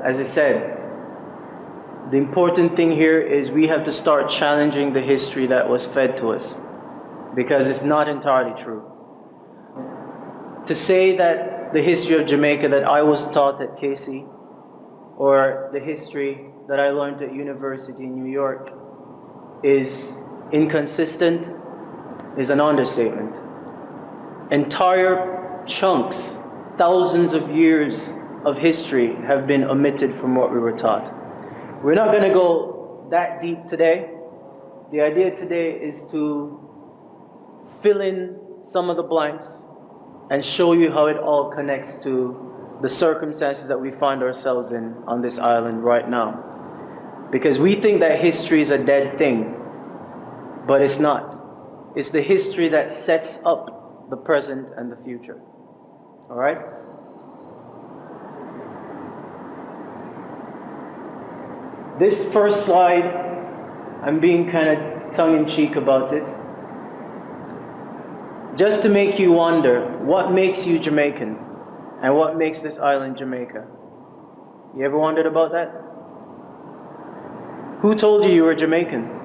as I said, the important thing here is we have to start challenging the history that was fed to us, because it's not entirely true. To say that the history of Jamaica that I was taught at KC, or the history that I learned at university in New York, is inconsistent is an understatement. Entire chunks, thousands of years of history have been omitted from what we were taught. We're not going to go that deep today. The idea today is to fill in some of the blanks and show you how it all connects to the circumstances that we find ourselves in on this island right now. Because we think that history is a dead thing, but it's not. It's the history that sets up the present and the future. All right? This first slide, I'm being kind of tongue-in-cheek about it, just to make you wonder what makes you Jamaican and what makes this island Jamaica. You ever wondered about that? Who told you you were Jamaican?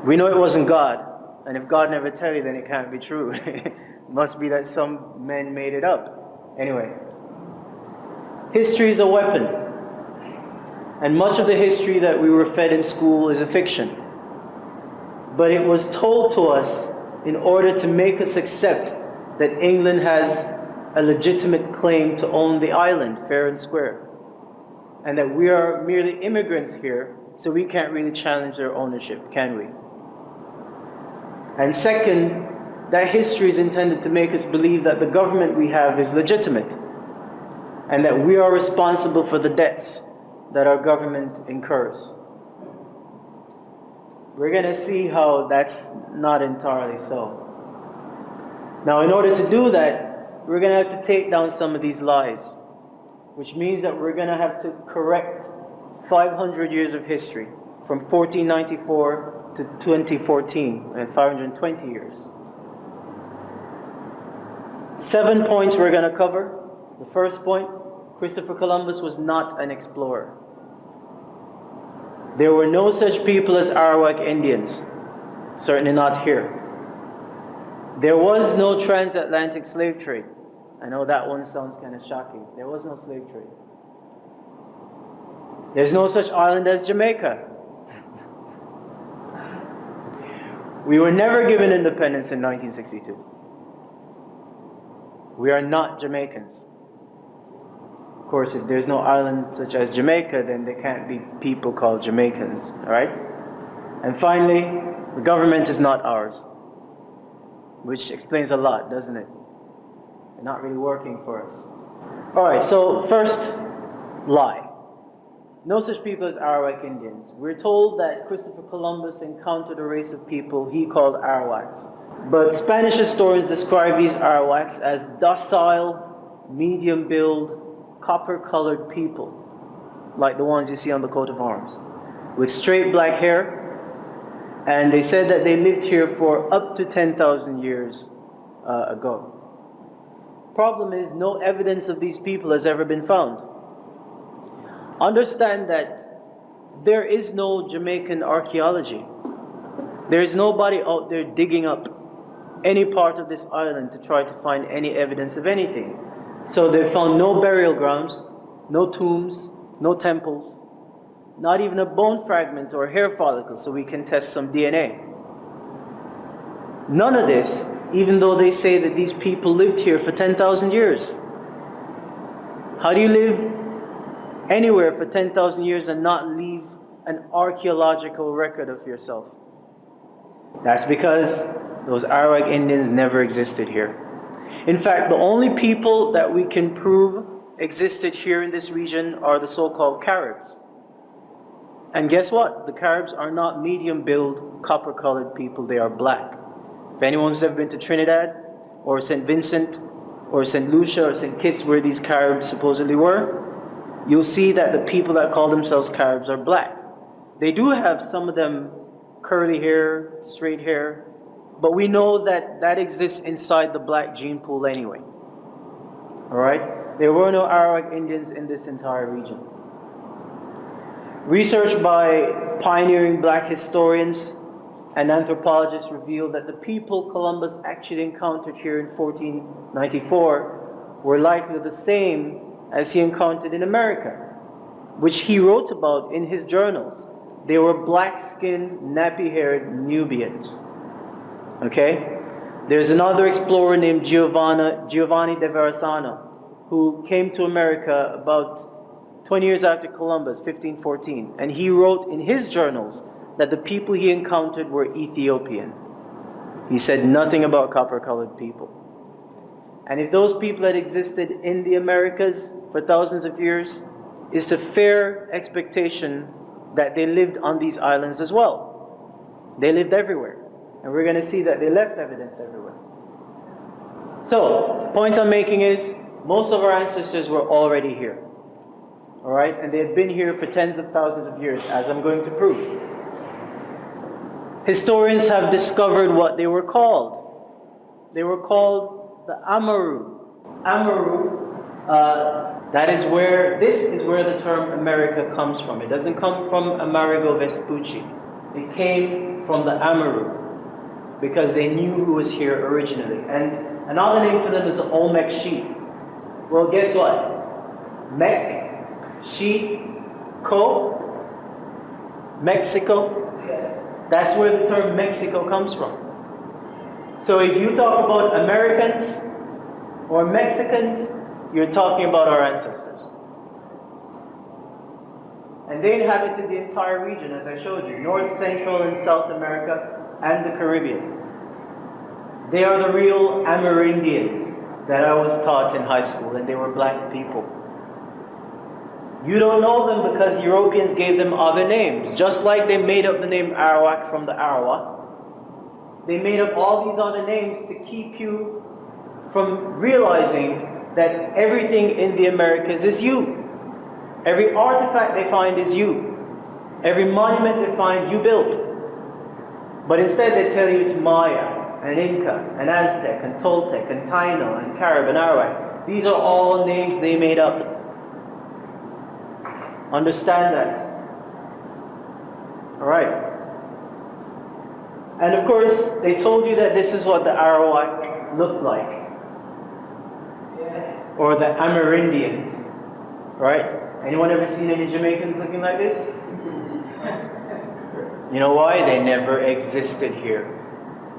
We know it wasn't God, and if God never tell you, then it can't be true. It must be that some men made it up. Anyway, history is a weapon, and much of the history that we were fed in school is a fiction. But it was told to us in order to make us accept that England has a legitimate claim to own the island, fair and square, and that we are merely immigrants here, so we can't really challenge their ownership, can we? And second, that history is intended to make us believe that the government we have is legitimate, and that we are responsible for the debts that our government incurs. We're going to see how that's not entirely so. Now, in order to do that, we're going to have to take down some of these lies, which means that we're going to have to correct 500 years of history, from 1494 to 2014, and 520 years. 7 points we're going to cover. The first point, Christopher Columbus was not an explorer. There were no such people as Arawak Indians, certainly not here. There was no transatlantic slave trade. I know that one sounds kind of shocking. There was no slave trade. There's no such island as Jamaica. We were never given independence in 1962. We are not Jamaicans. Of course, if there's no island such as Jamaica, then there can't be people called Jamaicans, all right? And finally, the government is not ours, which explains a lot, doesn't it? They're not really working for us. All right, so first, lie. No such people as Arawak Indians. We're told that Christopher Columbus encountered a race of people he called Arawaks. But Spanish historians describe these Arawaks as docile, medium-build, copper-colored people, like the ones you see on the coat of arms, with straight black hair, and they said that they lived here for up to 10,000 years ago. Problem is, no evidence of these people has ever been found. Understand that there is no Jamaican archaeology. There is nobody out there digging up any part of this island to try to find any evidence of anything. So they found no burial grounds, no tombs, no temples, not even a bone fragment or hair follicle so we can test some DNA. None of this, even though they say that these people lived here for 10,000 years. How do you live anywhere for 10,000 years and not leave an archaeological record of yourself? That's because those Arawak Indians never existed here. In fact, the only people that we can prove existed here in this region are the so-called Caribs. And guess what? The Caribs are not medium-build, copper-colored people, they are black. If anyone's ever been to Trinidad, or St. Vincent, or St. Lucia, or St. Kitts, where these Caribs supposedly were, you'll see that the people that call themselves Caribs are black. They do have, some of them, curly hair, straight hair, but we know that that exists inside the black gene pool anyway. All right? There were no Arawak Indians in this entire region. Research by pioneering black historians and anthropologists revealed that the people Columbus actually encountered here in 1494 were likely the same as he encountered in America, which he wrote about in his journals. They were black-skinned, nappy-haired Nubians. Okay? There's another explorer named Giovanni de Verrazzano, who came to America about 20 years after Columbus, 1514, and he wrote in his journals that the people he encountered were Ethiopian. He said nothing about copper-colored people. And if those people had existed in the Americas for thousands of years, it's a fair expectation that they lived on these islands as well. They lived everywhere. And we're going to see that they left evidence everywhere. So, point I'm making is, most of our ancestors were already here. Alright? And they had been here for tens of thousands of years, as I'm going to prove. Historians have discovered what they were called. They were called the Amaru. Amaru, this is where the term America comes from. It doesn't come from Amerigo Vespucci. It came from the Amaru, because they knew who was here originally. And another name for them is the Olmec sheep. Well, guess what? Mec, sheep, co, Mexico. That's where the term Mexico comes from. So if you talk about Americans or Mexicans, you're talking about our ancestors. And they inhabited the entire region, as I showed you, North, Central, and South America, and the Caribbean. They are the real Amerindians that I was taught in high school, and they were black people. You don't know them because Europeans gave them other names. Just like they made up the name Arawak from the Arawak, they made up all these other names to keep you from realizing that everything in the Americas is you. Every artifact they find is you. Every monument they find, you built. But instead they tell you it's Maya, and Inca, and Aztec, and Toltec, and Taino, and Carib, and Arawak. These are all names they made up. Understand that. Alright. And of course, they told you that this is what the Arawak looked like. Or the Amerindians. Right? Anyone ever seen any Jamaicans looking like this? You know why? They never existed here.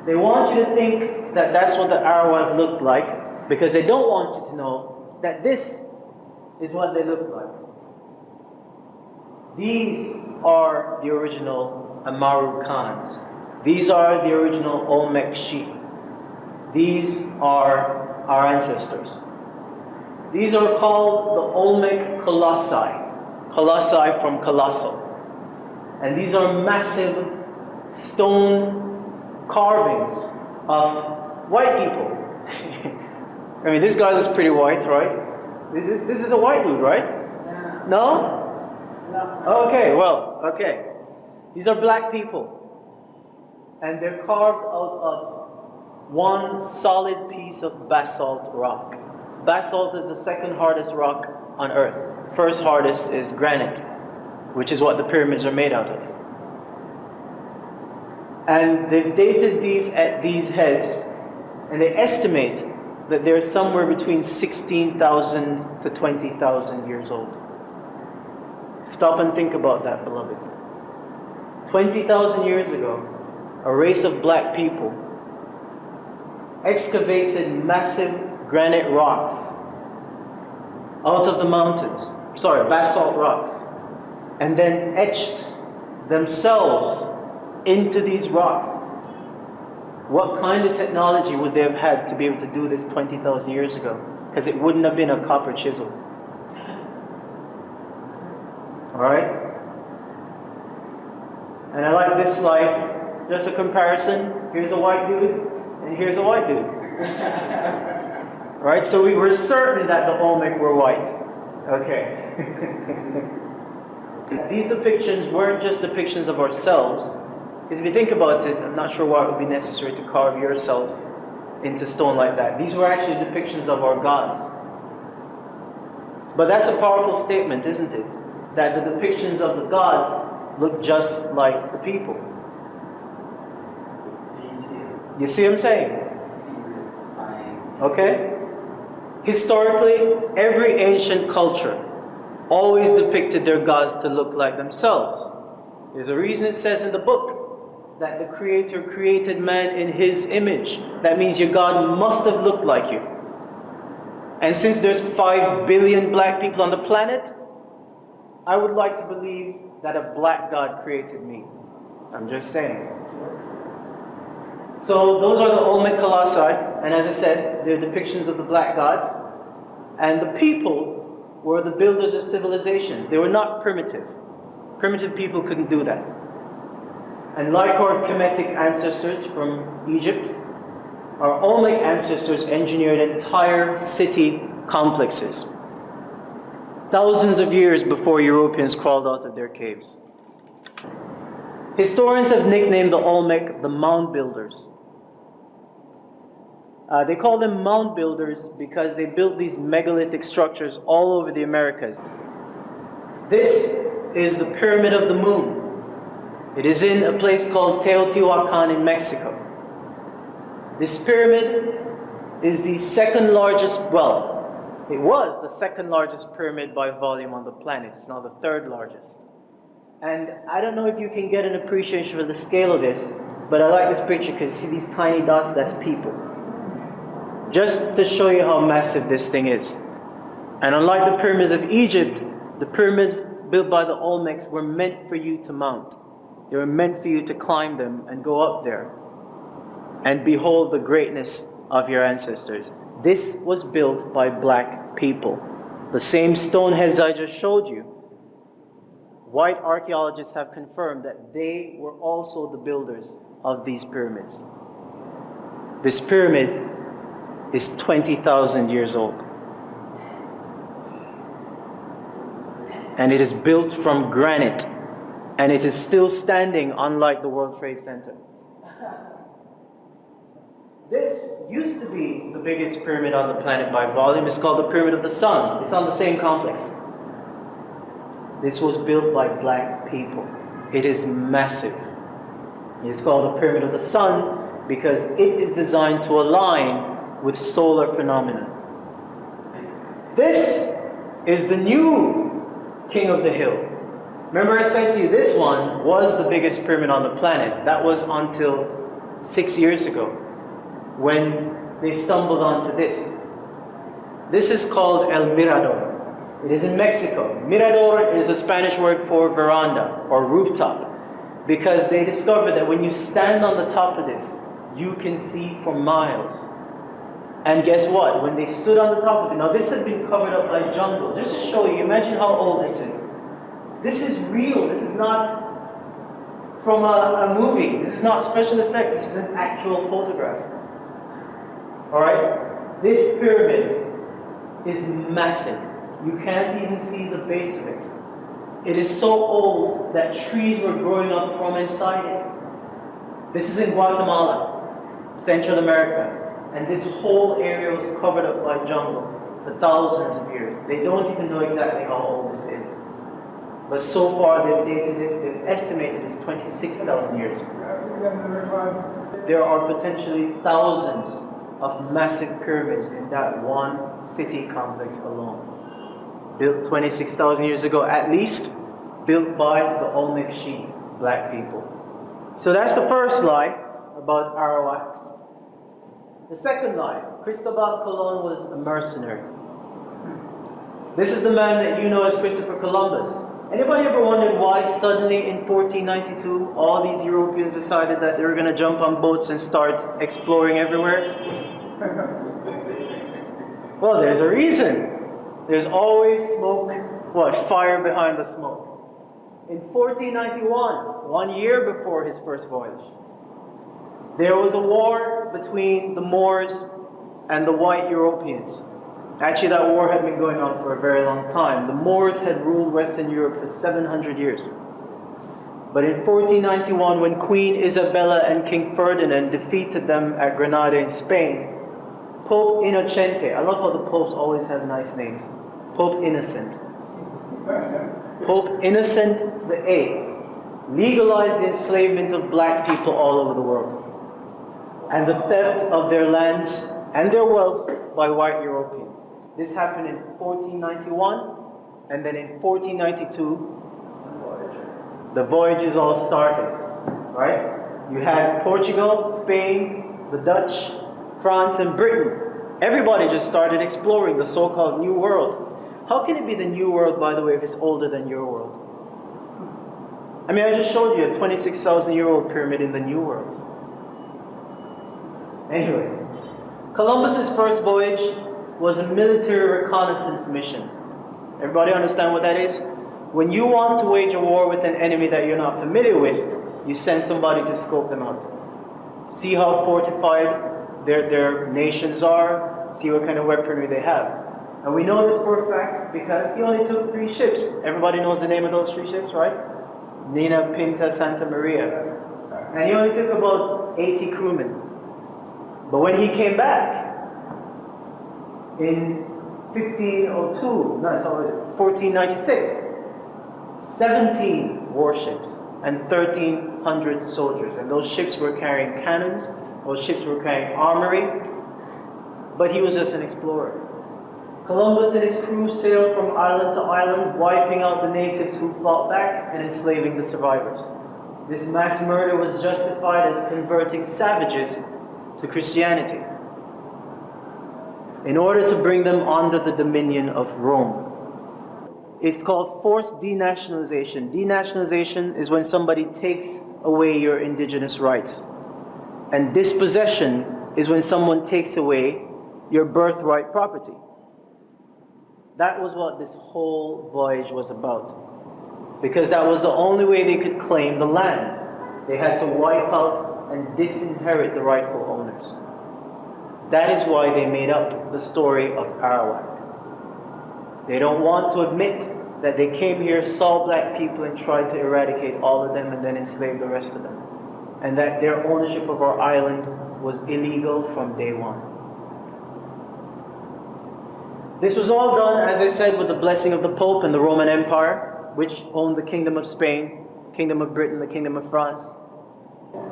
They want you to think that that's what the Arawak looked like, because they don't want you to know that this is what they look like. These are the original Amaru Khans. These are the original Olmec sheep. These are our ancestors. These are called the Olmec colossi. Colossi from colossal. And these are massive stone carvings of white people. I mean, this guy looks pretty white, right? This is a white dude, right? No? Okay, well, okay. These are black people. And they're carved out of one solid piece of basalt rock. Basalt is the second hardest rock on earth. First hardest is granite, which is what the pyramids are made out of. And they've dated these heads, and they estimate that they're somewhere between 16,000 to 20,000 years old. Stop and think about that, beloveds. 20,000 years ago, a race of black people excavated massive granite rocks out of the mountains, basalt rocks, and then etched themselves into these rocks. What kind of technology would they have had to be able to do this 20,000 years ago? Because it wouldn't have been a copper chisel. Alright? And I like this slide. Just a comparison. Here's a white dude, and here's a white dude. Right? So we were certain that the Olmec were white. Okay. These depictions weren't just depictions of ourselves. Because if you think about it, I'm not sure why it would be necessary to carve yourself into stone like that. These were actually depictions of our gods. But that's a powerful statement, isn't it? That the depictions of the gods look just like the people. You see what I'm saying? Okay? Historically, every ancient culture always depicted their gods to look like themselves. There's a reason it says in the book that the Creator created man in His image. That means your God must have looked like you. And since there's 5 billion black people on the planet, I would like to believe that a black God created me. I'm just saying. So those are the Olmec colossi, and as I said, they're depictions of the black gods. And the people were the builders of civilizations. They were not primitive. Primitive people couldn't do that. And like our Kemetic ancestors from Egypt, our Olmec ancestors engineered entire city complexes, thousands of years before Europeans crawled out of their caves. Historians have nicknamed the Olmec the mound builders. They call them mound builders because they built these megalithic structures all over the Americas. This is the Pyramid of the Moon. It is in a place called Teotihuacan in Mexico. This pyramid is the second largest, well, it was the second largest pyramid by volume on the planet. It's now the third largest. And I don't know if you can get an appreciation for the scale of this, but I like this picture because see these tiny dots, that's people. Just to show you how massive this thing is. And unlike the pyramids of Egypt, the pyramids built by the Olmecs were meant for you to mount. They were meant for you to climb them and go up there and behold the greatness of your ancestors. This was built by black people. The same stone heads I just showed you, white archaeologists have confirmed that they were also the builders of these pyramids. This pyramid is 20,000 years old. And it is built from granite. And it is still standing, unlike the World Trade Center. This used to be the biggest pyramid on the planet by volume. It's called the Pyramid of the Sun. It's on the same complex. This was built by black people. It is massive. It's called the Pyramid of the Sun because it is designed to align with solar phenomena. This is the new King of the Hill. Remember I said to you, this one was the biggest pyramid on the planet. That was until 6 years ago, when they stumbled onto this. This is called El Mirador. It is in Mexico. Mirador is a Spanish word for veranda or rooftop, because they discovered that when you stand on the top of this, you can see for miles. And guess what? When they stood on the top of it, now this had been covered up by jungle. Just to show you, imagine how old this is. This is real. This is not from a movie. This is not special effects. This is an actual photograph. Alright? This pyramid is massive. You can't even see the base of it. It is so old that trees were growing up from inside it. This is in Guatemala, Central America. And this whole area was covered up by jungle for thousands of years. They don't even know exactly how old this is. But so far they've dated it, they've estimated it's 26,000 years. There are potentially thousands of massive pyramids in that one city complex alone. Built 26,000 years ago at least, built by the Olmec Sheep, black people. So that's the first lie about Arawaks. The second lie, Cristobal Colon was a mercenary. This is the man that you know as Christopher Columbus. Anybody ever wondered why suddenly in 1492 all these Europeans decided that they were going to jump on boats and start exploring everywhere? Well, there's a reason. There's always smoke, fire behind the smoke. In 1491, 1 year before his first voyage, there was a war between the Moors and the white Europeans. Actually, that war had been going on for a very long time. The Moors had ruled Western Europe for 700 years. But in 1491, when Queen Isabella and King Ferdinand defeated them at Granada in Spain, Pope Innocente, I love how the popes always have nice names. Pope Innocent. Pope Innocent the Eighth legalized the enslavement of black people all over the world and the theft of their lands and their wealth by white Europeans. This happened in 1491, and then in 1492 the voyages all started, right? You had Portugal, Spain, the Dutch, France, and Britain. Everybody just started exploring the so-called New World. How can it be the New World, by the way, if it's older than your world? I mean, I just showed you a 26,000-year-old pyramid in the New World. Anyway, Columbus's first voyage was a military reconnaissance mission. Everybody understand what that is? When you want to wage a war with an enemy that you're not familiar with, you send somebody to scope them out. See how fortified their nations are, see what kind of weaponry they have. And we know this for a fact because he only took 3 ships. Everybody knows the name of those 3 ships, right? Nina, Pinta, Santa Maria. And he only took about 80 crewmen. But when he came back in 1496, 17 warships and 1,300 soldiers. And those ships were carrying cannons, those ships were carrying armory, but he was just an explorer. Columbus and his crew sailed from island to island, wiping out the natives who fought back and enslaving the survivors. This mass murder was justified as converting savages to Christianity in order to bring them under the dominion of Rome. It's called forced denationalization. Denationalization is when somebody takes away your indigenous rights. And dispossession is when someone takes away your birthright property. That was what this whole voyage was about. Because that was the only way they could claim the land. They had to wipe out and disinherit the rightful owners. That is why they made up the story of Arawak. They don't want to admit that they came here, saw black people, and tried to eradicate all of them and then enslave the rest of them. And that their ownership of our island was illegal from day one. This was all done, as I said, with the blessing of the Pope and the Roman Empire, which owned the Kingdom of Spain, Kingdom of Britain, the Kingdom of France.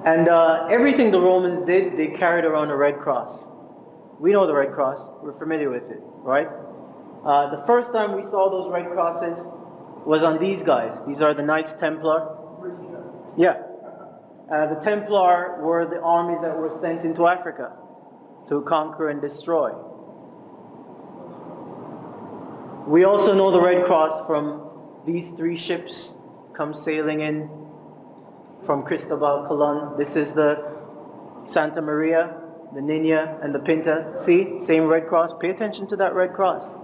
And everything the Romans did, they carried around a red cross. We know the red cross. We're familiar with it, right? The first time we saw those red crosses was on these guys. These are the Knights Templar. Yeah. The Templar were the armies that were sent into Africa to conquer and destroy. We also know the Red Cross from these 3 ships come sailing in from Cristobal Colon. This is the Santa Maria, the Nina, and the Pinta. See? Same Red Cross. Pay attention to that Red Cross.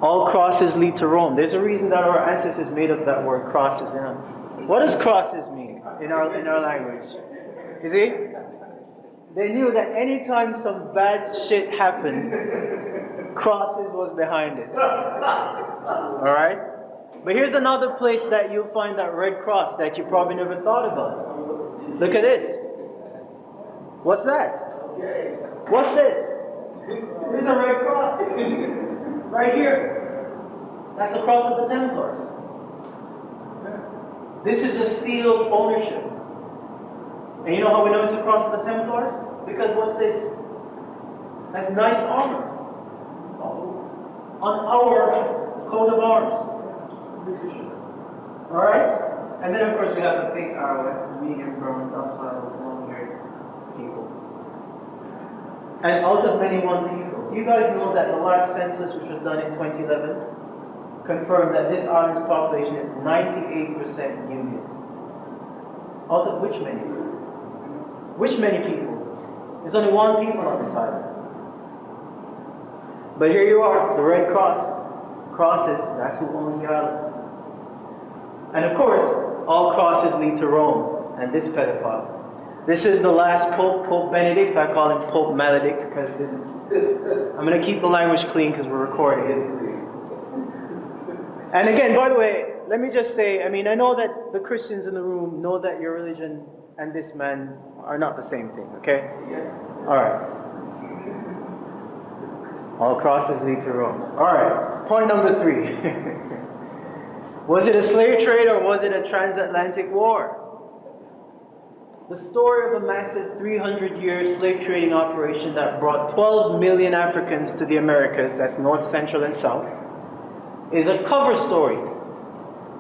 All crosses lead to Rome. There's a reason that our ancestors made up that word crosses. You know? What does crosses mean in our language? You see? They knew that anytime some bad shit happened, crosses was behind it. Alright? But here's another place that you'll find that red cross that you probably never thought about. Look at this. What's that? What's this? This is a red cross. Right here. That's the cross of the Templars. This is a seal of ownership. And you know how we know it's the cross of the Templars? Because what's this? That's knight's armor. On our coat of arms. Alright? And then of course we have the fake arrow, the medium brown, docile, long-haired people. And out of many one people. Do you guys know that the last census, which was done in 2011, confirmed that this island's population is 98% Unions? Out of which many? Which many people? There's only one people on this island. But here you are, the Red Cross. Crosses, that's who owns the island. And of course, all crosses lead to Rome and this pedophile. This is the last Pope, Pope Benedict. I call him Pope Maledict because this is, I'm going to keep the language clean because we're recording. And again, by the way, let me just say, I mean, I know that the Christians in the room know that your religion and this man are not the same thing, okay? All right. All crosses lead to Rome. All right, point number 3. Was it a slave trade or was it a transatlantic war? The story of a massive 300-year slave trading operation that brought 12 million Africans to the Americas, that's North, Central, and South, is a cover story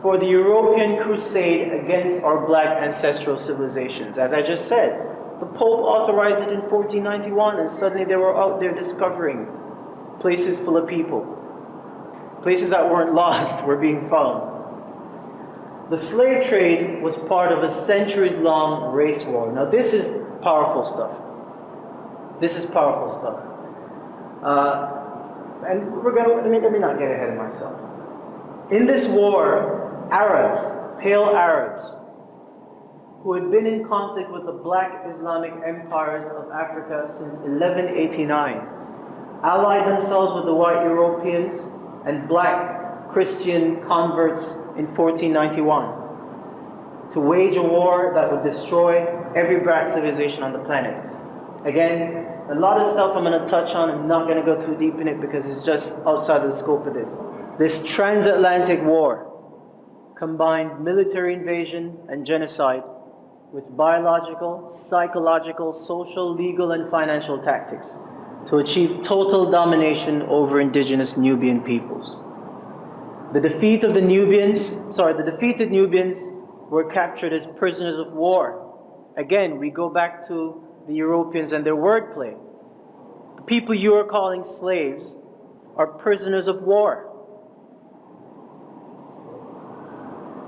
for the European crusade against our black ancestral civilizations. As I just said, the Pope authorized it in 1491, and suddenly they were out there discovering places full of people. Places that weren't lost were being found. The slave trade was part of a centuries-long race war. Now this is powerful stuff. This is powerful stuff. And let me not get ahead of myself. In this war, Arabs, pale Arabs, who had been in conflict with the black Islamic empires of Africa since 1189, allied themselves with the white Europeans and black Christian converts in 1491 to wage a war that would destroy every black civilization on the planet. Again, a lot of stuff I'm going to touch on. I'm not going to go too deep in it because it's just outside of the scope of this. This transatlantic war combined military invasion and genocide with biological, psychological, social, legal, and financial tactics to achieve total domination over indigenous Nubian peoples. The defeated Nubians were captured as prisoners of war. Again, we go back to the Europeans and their wordplay. The people you are calling slaves are prisoners of war.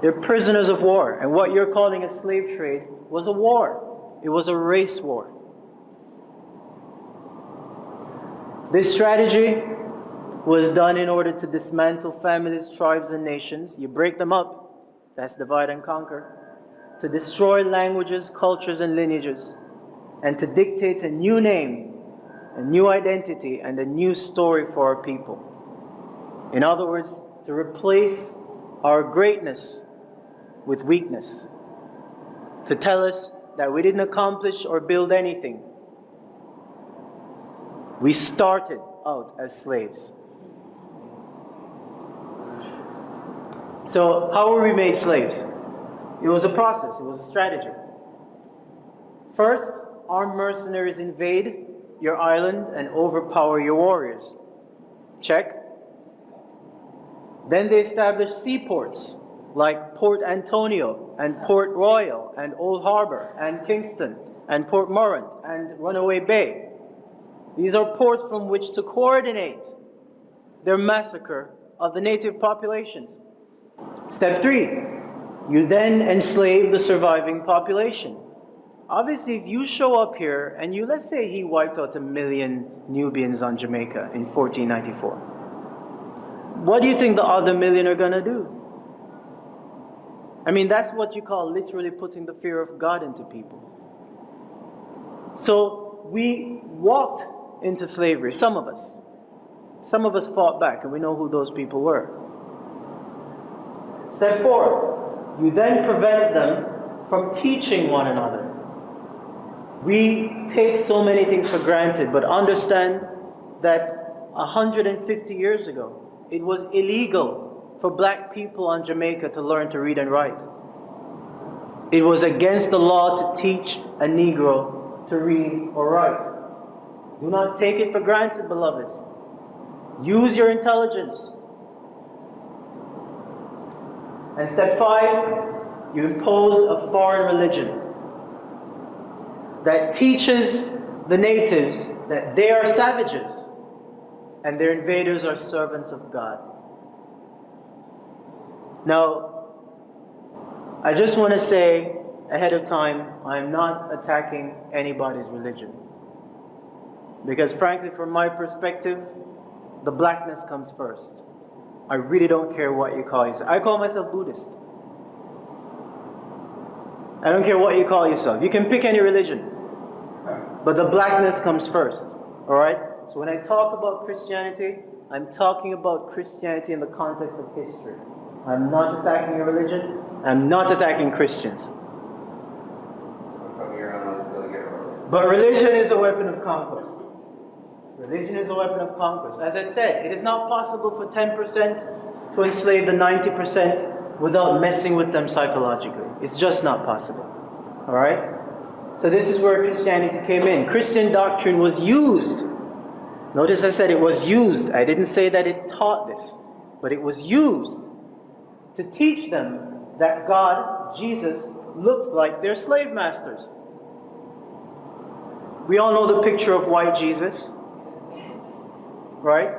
They're prisoners of war. And what you're calling a slave trade was a war. It was a race war. This strategy was done in order to dismantle families, tribes, and nations. You break them up, that's divide and conquer. To destroy languages, cultures, and lineages. And to dictate a new name, a new identity, and a new story for our people. In other words, to replace our greatness with weakness. To tell us that we didn't accomplish or build anything. We started out as slaves. So how were we made slaves? It was a process, it was a strategy. First, armed mercenaries invade your island and overpower your warriors. Check. Then they established seaports like Port Antonio and Port Royal and Old Harbor and Kingston and Port Morant and Runaway Bay. These are ports from which to coordinate their massacre of the native populations. Step 3, you then enslave the surviving population. Obviously, if you show up here and let's say he wiped out 1 million Nubians on Jamaica in 1494. What do you think the other million are going to do? I mean, that's what you call literally putting the fear of God into people. So we walked into slavery, some of us. Some of us fought back, and we know who those people were. Step 4, you then prevent them from teaching one another. We take so many things for granted, but understand that 150 years ago, it was illegal for black people on Jamaica to learn to read and write. It was against the law to teach a Negro to read or write. Do not take it for granted, beloveds. Use your intelligence. And step 5, you impose a foreign religion that teaches the natives that they are savages and their invaders are servants of God. Now, I just want to say ahead of time, I'm not attacking anybody's religion. Because frankly, from my perspective, the blackness comes first. I really don't care what you call yourself. I call myself Buddhist. I don't care what you call yourself. You can pick any religion. But the blackness comes first. Alright? So when I talk about Christianity, I'm talking about Christianity in the context of history. I'm not attacking a religion. I'm not attacking Christians. From here on, it's going to get rough. But religion is a weapon of conquest. Religion is a weapon of conquest. As I said, it is not possible for 10% to enslave the 90% without messing with them psychologically. It's just not possible. Alright? So this is where Christianity came in. Christian doctrine was used. Notice I said it was used. I didn't say that it taught this. But it was used to teach them that God, Jesus, looked like their slave masters. We all know the picture of white Jesus. Right?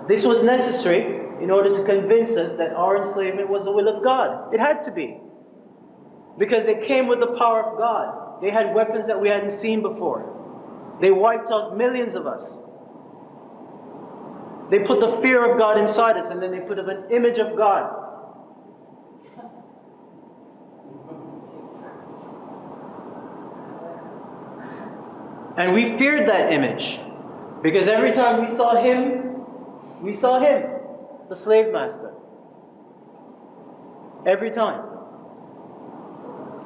This was necessary in order to convince us that our enslavement was the will of God. It had to be. Because they came with the power of God. They had weapons that we hadn't seen before. They wiped out millions of us. They put the fear of God inside us, and then they put up an image of God. And we feared that image. Because every time we saw him, the slave master. Every time.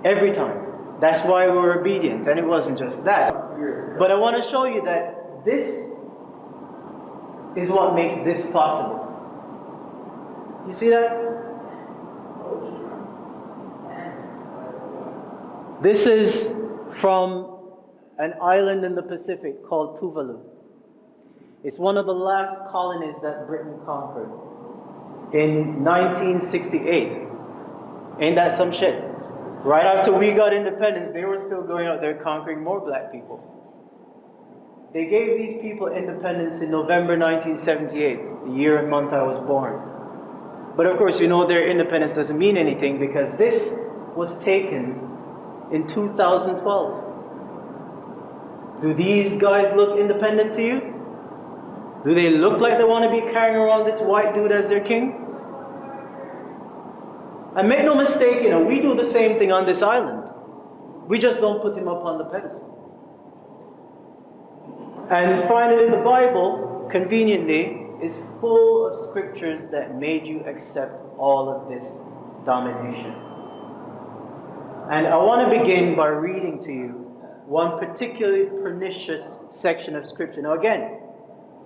Every time. That's why we were obedient. And it wasn't just that. But I want to show you that this is what makes this possible. You see that? This is from an island in the Pacific called Tuvalu. It's one of the last colonies that Britain conquered in 1968. Ain't that some shit? Right after we got independence, they were still going out there conquering more black people. They gave these people independence in November 1978, the year and month I was born. But of course, you know their independence doesn't mean anything because this was taken in 2012. Do these guys look independent to you? Do they look like they want to be carrying around this white dude as their king? And make no mistake, we do the same thing on this island. We just don't put him up on the pedestal. And finally, the Bible, conveniently, is full of scriptures that made you accept all of this domination. And I want to begin by reading to you one particularly pernicious section of scripture. Now again,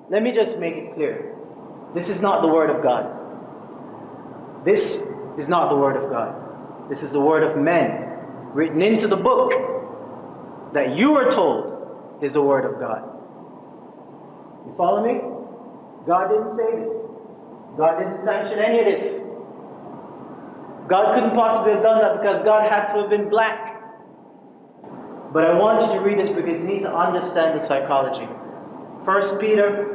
let me just make it clear. This is not the word of God. This is not the word of God. This is the word of men, written into the book that you are told is the word of God. You follow me? God didn't say this. God didn't sanction any of this. God couldn't possibly have done that because God had to have been black. But I want you to read this because you need to understand the psychology. 1 Peter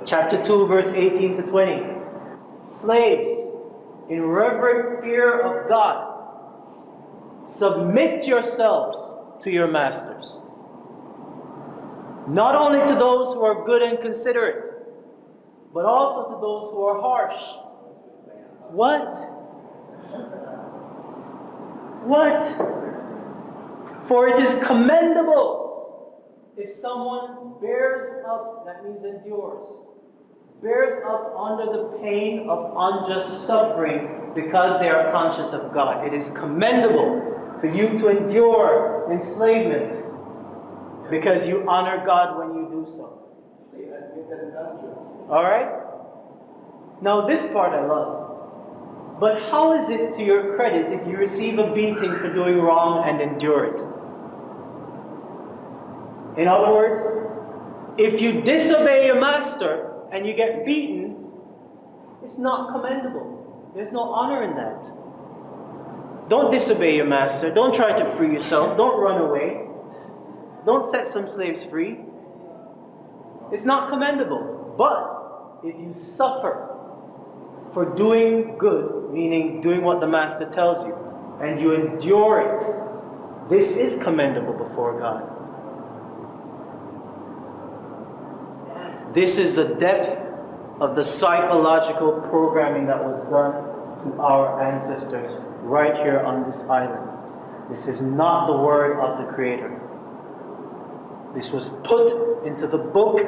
chapter 2, verse 18 to 20. Slaves, in reverent fear of God, submit yourselves to your masters. Not only to those who are good and considerate, but also to those who are harsh. What? What? For it is commendable if someone bears up, that means endures, bears up under the pain of unjust suffering because they are conscious of God. It is commendable for you to endure enslavement because you honor God when you do so. Alright? Now this part I love. But how is it to your credit if you receive a beating for doing wrong and endure it? In other words, if you disobey your master and you get beaten, it's not commendable. There's no honor in that. Don't disobey your master. Don't try to free yourself. Don't run away. Don't set some slaves free. It's not commendable. But if you suffer for doing good, meaning doing what the master tells you, and you endure it, this is commendable before God. This is the depth of the psychological programming that was done to our ancestors right here on this island. This is not the word of the Creator. This was put into the book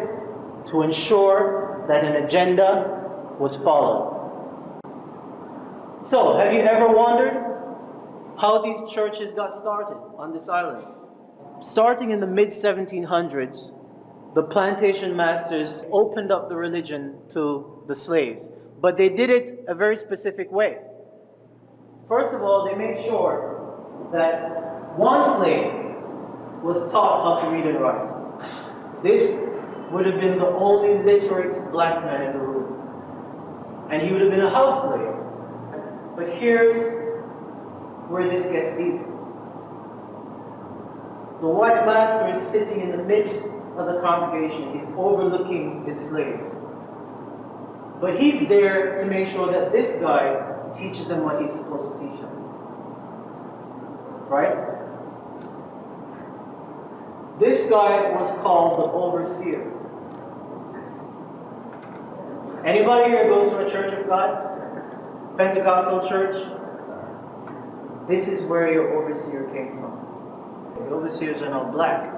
to ensure that an agenda was followed. So, have you ever wondered how these churches got started on this island? Starting in the mid-1700s, the plantation masters opened up the religion to the slaves, but they did it a very specific way. First of all, they made sure that one slave was taught how to read and write. This would have been the only literate black man in the room. And he would have been a house slave. But here's where this gets deep. The white master is sitting in the midst of the congregation. He's overlooking his slaves. But he's there to make sure that this guy teaches them what he's supposed to teach them. Right? This guy was called the overseer. Anybody here goes to a church of God? Pentecostal church? This is where your overseer came from. The overseers are not black,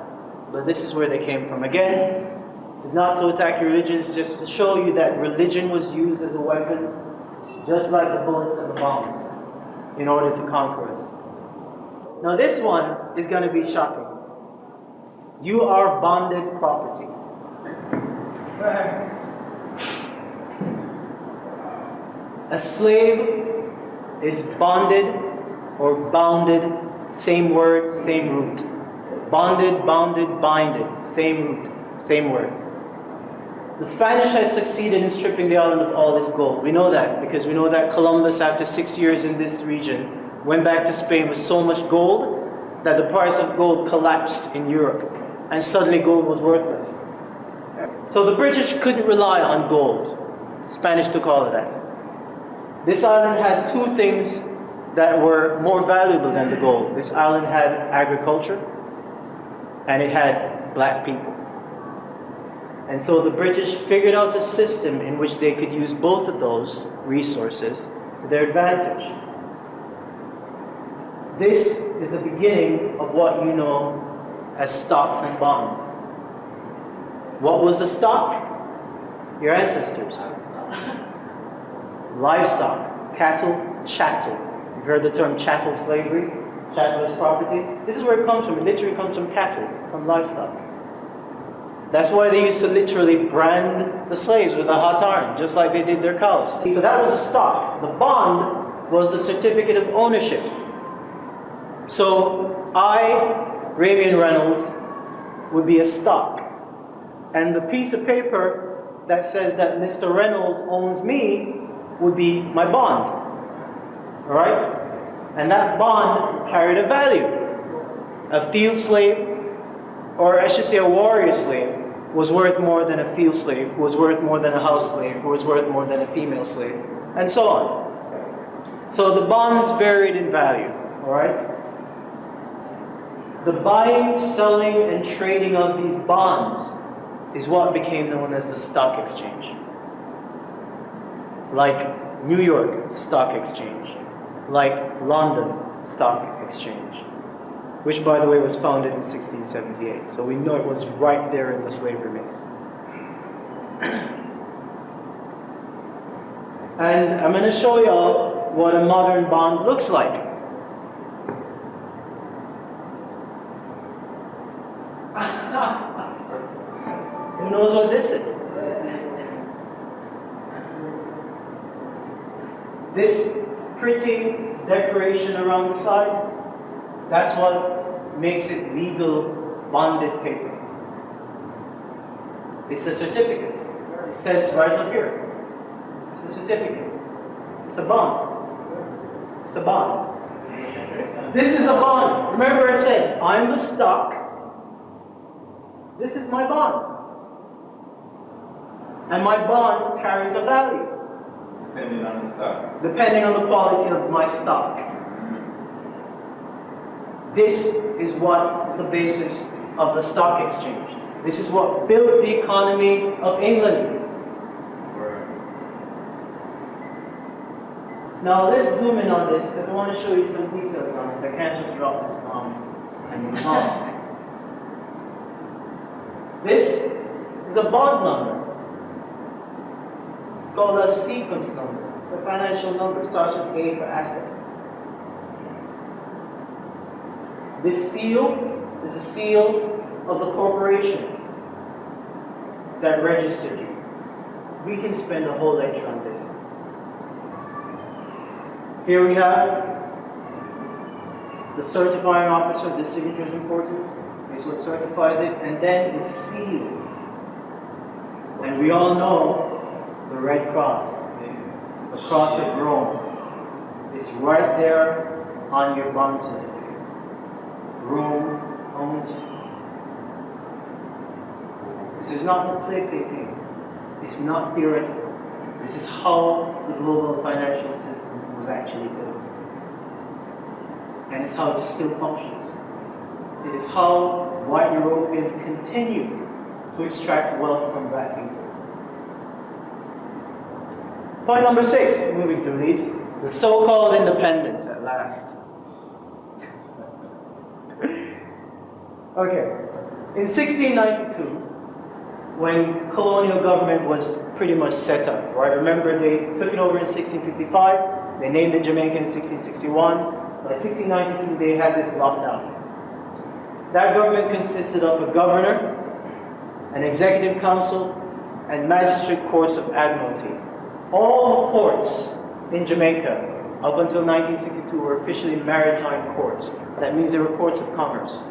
but this is where they came from. Again, this is not to attack your religion, it's just to show you that religion was used as a weapon, just like the bullets and the bombs, in order to conquer us. Now this one is going to be shocking. You are bonded property. A slave is bonded or bounded, same word, same root. Bonded, bounded, binded, same root, same word. The Spanish has succeeded in stripping the island of all its gold. We know that because we know that Columbus, after 6 years in this region, went back to Spain with so much gold that the price of gold collapsed in Europe, and suddenly gold was worthless. So the British couldn't rely on gold. The Spanish took all of that. This island had two things that were more valuable than the gold. This island had agriculture, and it had black people. And so the British figured out a system in which they could use both of those resources to their advantage. This is the beginning of what you know as stocks and bonds. What was the stock? Your ancestors. Livestock, cattle, chattel. You've heard the term chattel slavery, chattel as property. This is where it comes from. It literally comes from cattle, from livestock. That's why they used to literally brand the slaves with a hot iron, just like they did their cows. So that was a stock. The bond was the certificate of ownership. So I, Ramian Reynolds, would be a stock. And the piece of paper that says that Mr. Reynolds owns me would be my bond. Alright? And that bond carried a value. A field slave, or I should say a warrior slave, was worth more than a field slave, was worth more than a house slave, was worth more than a female slave, and so on. So the bonds varied in value, alright? The buying, selling, and trading of these bonds is what became known as the stock exchange. Like New York Stock Exchange, like London Stock Exchange, which, by the way, was founded in 1678. So we know it was right there in the slavery mix. And I'm going to show y'all what a modern bond looks like. Who knows what this is? This pretty decoration around the side, that's what makes it legal bonded paper. It's a certificate. It says right up here. It's a certificate. It's a bond. It's a bond. This is a bond. Remember I said, I'm the stock. This is my bond. And my bond carries a value. Depending on the stock. Depending on the quality of my stock. This is what is the basis of the stock exchange. This is what built the economy of England. Now let's zoom in on this because I want to show you some details on this. I can't just drop this bomb and move on. This is a bond number. It's called a sequence number. It's a financial number. It starts with A for asset. This seal is a seal of the corporation. that registered you. We can spend a whole lecture on this. Here we have the certifying officer. This signature is important. It's what certifies it, and then it's sealed. And we all know the Red Cross, the Cross of Rome. It's right there on your bond certificate. Rome owns you. This is not a play thing. It's not theoretical. This is how the global financial system was actually built. And it's how it still functions. It is how white Europeans continue to extract wealth from black people. Point number 6, moving through these, the so-called independence at last. Okay, in 1692, when colonial government was pretty much set up, right? Remember, they took it over in 1655, they named it Jamaica in 1661, by 1692 they had this lockdown. That government consisted of a governor, an executive council, and magistrate courts of admiralty. All the courts in Jamaica up until 1962 were officially maritime courts. That means they were courts of commerce.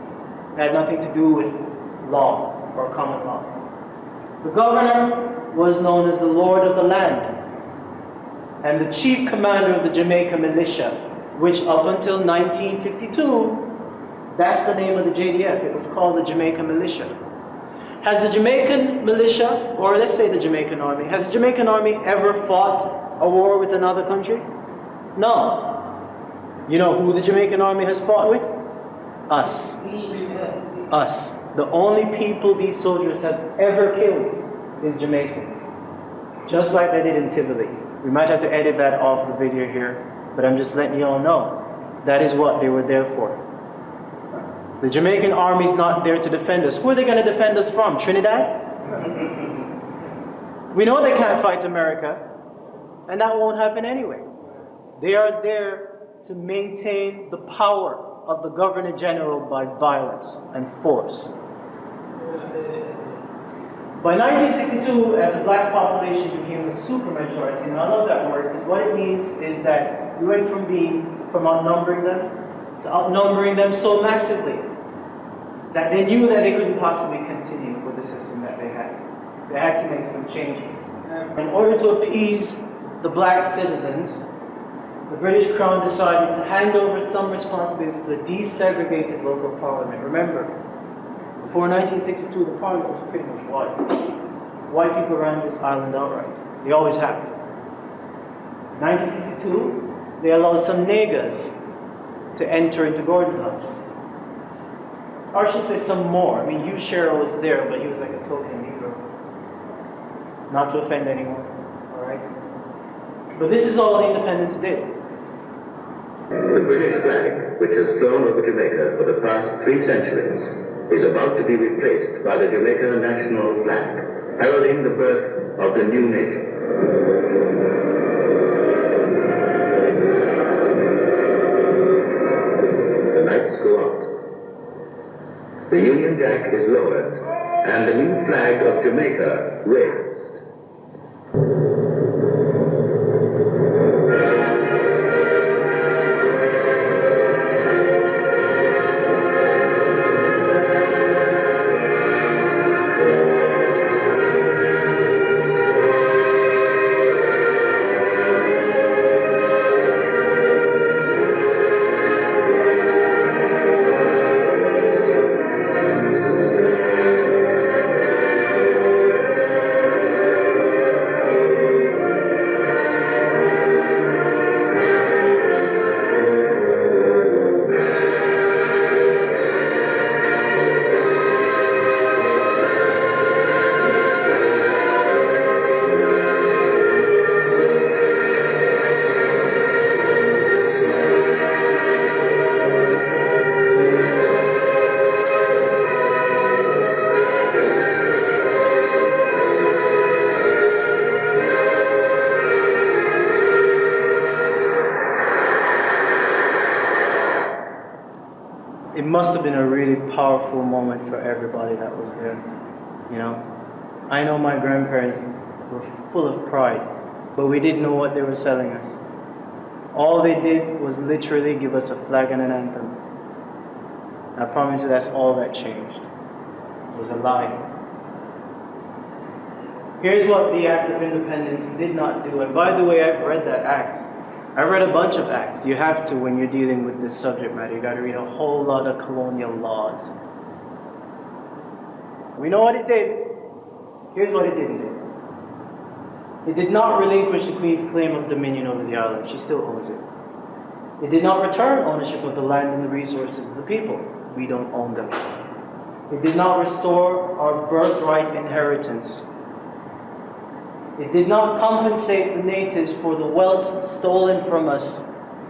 It had nothing to do with law or common law. The governor was known as the Lord of the Land, and the chief commander of the Jamaica militia, which up until 1952, that's the name of the JDF. It was called the Jamaica Militia. Has the Jamaican militia, or let's say the Jamaican army, has the Jamaican army ever fought a war with another country? No. You know who the Jamaican army has fought with? Us. Us. The only people these soldiers have ever killed is Jamaicans. Just like they did in Tivoli. We might have to edit that off the video here, but I'm just letting you all know. That is what they were there for. The Jamaican army is not there to defend us. Who are they going to defend us from? Trinidad? We know they can't fight America, and that won't happen anyway. They are there to maintain the power of the Governor General by violence and force. By 1962, as the black population became a supermajority, and I love that word because what it means is that we went from outnumbering them to outnumbering them so massively that they knew that they couldn't possibly continue with the system that they had. They had to make some changes. In order to appease the black citizens, the British Crown decided to hand over some responsibility to a desegregated local parliament. Remember, before 1962, the parliament was pretty much white. White people ran this island outright. They always have. In 1962, they allowed some niggas to enter into Gordon House. Or I should say some more. I mean, Hugh Sherrill was there, but he was like a token Negro. Not to offend anyone, alright? But this is all the independence did. The British flag, which has flown over Jamaica for the past 3 centuries, is about to be replaced by the Jamaica national flag, heralding the birth of the new nation. The lights go out. The Union Jack is lowered, and the new flag of Jamaica raised. It must have been a really powerful moment for everybody that was there, you know. I know my grandparents were full of pride, but we didn't know what they were selling us. All they did was literally give us a flag and an anthem. I promise you that's all that changed. It was a lie. Here's what the Act of Independence did not do. And by the way, I've read that act. I read a bunch of acts. You have to when you're dealing with this subject matter. You got to read a whole lot of colonial laws. We know what it did. Here's what it didn't do. It did not relinquish the Queen's claim of dominion over the island. She still owns it. It did not return ownership of the land and the resources of the people. We don't own them. It did not restore our birthright inheritance. It did not compensate the natives for the wealth stolen from us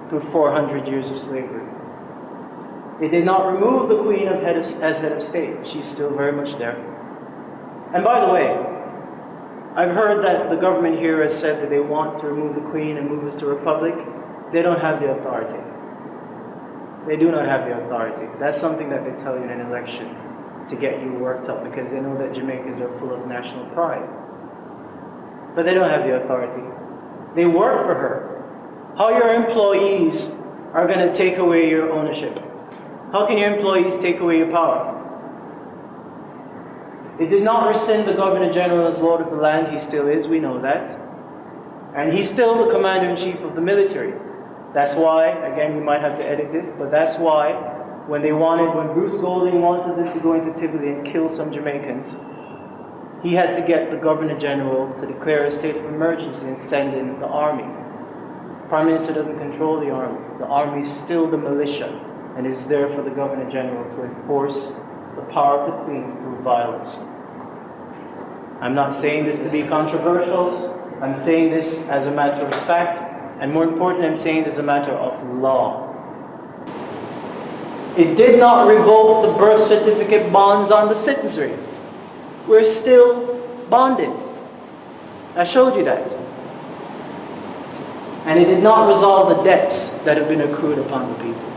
through 400 years of slavery. It did not remove the Queen as head of state. She's still very much there. And by the way, I've heard that the government here has said that they want to remove the Queen and move us to a republic. They don't have the authority. They do not have the authority. That's something that they tell you in an election to get you worked up because they know that Jamaicans are full of national pride. But they don't have the authority. They work for her. How your employees are going to take away your ownership? How can your employees take away your power? It did not rescind the Governor General as Lord of the land. He still is, we know that. And he's still the Commander-in-Chief of the military. That's why, again, we might have to edit this, but that's why when Bruce Golding wanted them to go into Tivoli and kill some Jamaicans, he had to get the Governor General to declare a state of emergency and send in the army. Prime Minister doesn't control the army. The army is still the militia and is there for the Governor General to enforce the power of the Queen through violence. I'm not saying this to be controversial. I'm saying this as a matter of fact, and more important, I'm saying this as a matter of law. It did not revoke the birth certificate bonds on the citizenry. We're still bonded. I showed you that. And it did not resolve the debts that have been accrued upon the people.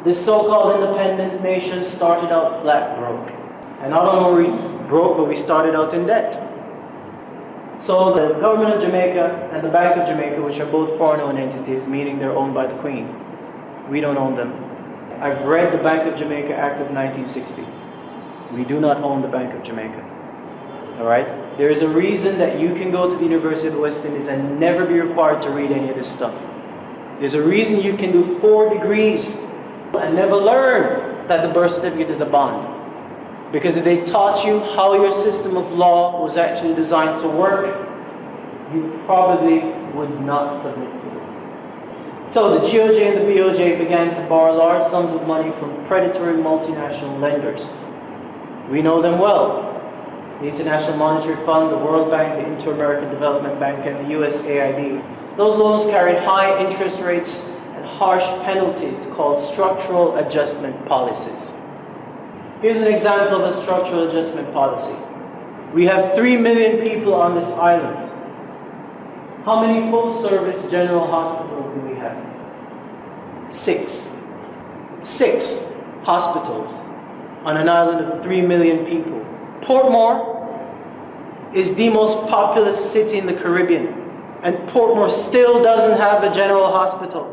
This so-called independent nation started out flat broke. And not only were we broke, but we started out in debt. So the government of Jamaica and the Bank of Jamaica, which are both foreign-owned entities, meaning they're owned by the Queen, we don't own them. I've read the Bank of Jamaica Act of 1960. We do not own the Bank of Jamaica. All right? There is a reason that you can go to the University of the West Indies and never be required to read any of this stuff. There's a reason you can do 4 degrees and never learn that the birth certificate is a bond. Because if they taught you how your system of law was actually designed to work, you probably would not submit to it. So the GOJ and the BOJ began to borrow large sums of money from predatory multinational lenders. We know them well. The International Monetary Fund, the World Bank, the Inter-American Development Bank, and the USAID. Those loans carried high interest rates and harsh penalties called structural adjustment policies. Here's an example of a structural adjustment policy. We have 3 million people on this island. How many full-service general hospitals do we have? 6. 6 hospitals on an island of 3 million people. Portmore is the most populous city in the Caribbean, and Portmore still doesn't have a general hospital.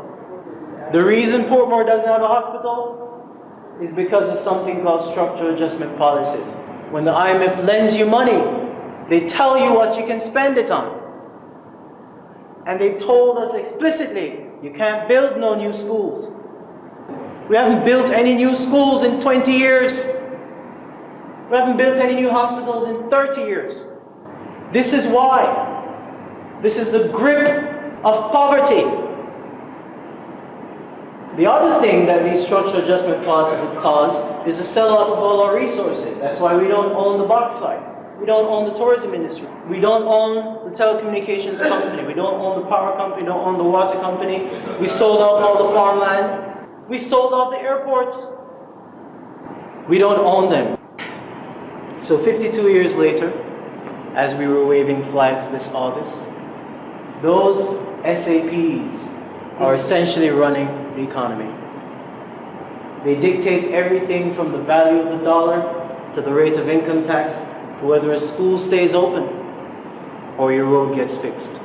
The reason Portmore doesn't have a hospital is because of something called structural adjustment policies. When the IMF lends you money, they tell you what you can spend it on. And they told us explicitly, you can't build no new schools. We haven't built any new schools in 20 years. We haven't built any new hospitals in 30 years. This is why. This is the grip of poverty. The other thing that these structural adjustment clauses have caused is the sellout of all our resources. That's why we don't own the bauxite. We don't own the tourism industry. We don't own the telecommunications company. We don't own the power company. We don't own the water company. We sold out all the farmland. We sold out the airports. We don't own them. So 52 years later, as we were waving flags this August, those SAPs are essentially running the economy. They dictate everything from the value of the dollar to the rate of income tax to whether a school stays open or your road gets fixed.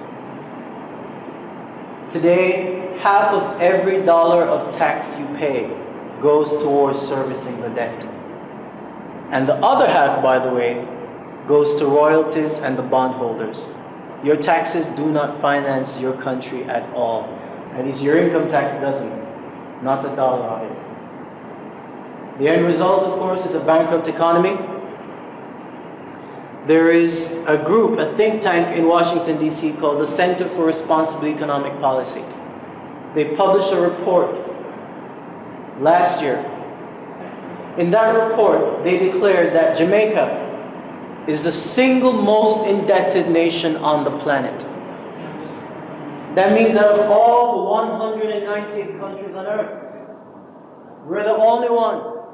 Today, half of every dollar of tax you pay goes towards servicing the debt. And the other half, by the way, goes to royalties and the bondholders. Your taxes do not finance your country at all. At least your income tax doesn't, not the dollar of it. The end result, of course, is a bankrupt economy. There is a group, a think tank in Washington, D.C. called the Center for Responsible Economic Policy. They published a report last year. In that report, they declared that Jamaica is the single most indebted nation on the planet. That means out of all the 198 countries on earth, we're the only ones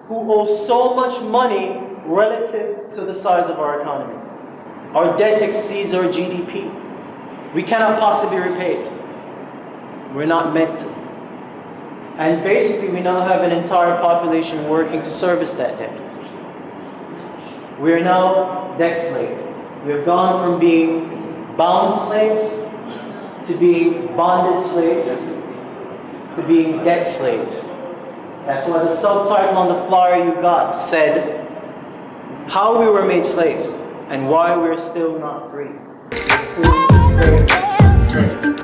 who owe so much money relative to the size of our economy. Our debt exceeds our GDP. We cannot possibly repay it. We're not meant to. And basically, we now have an entire population working to service that debt. We are now debt slaves. We have gone from being bound slaves to being bonded slaves to being debt slaves. That's why the subtitle on the flyer you got said, how we were made slaves and why we're still not free. We're still enslaved.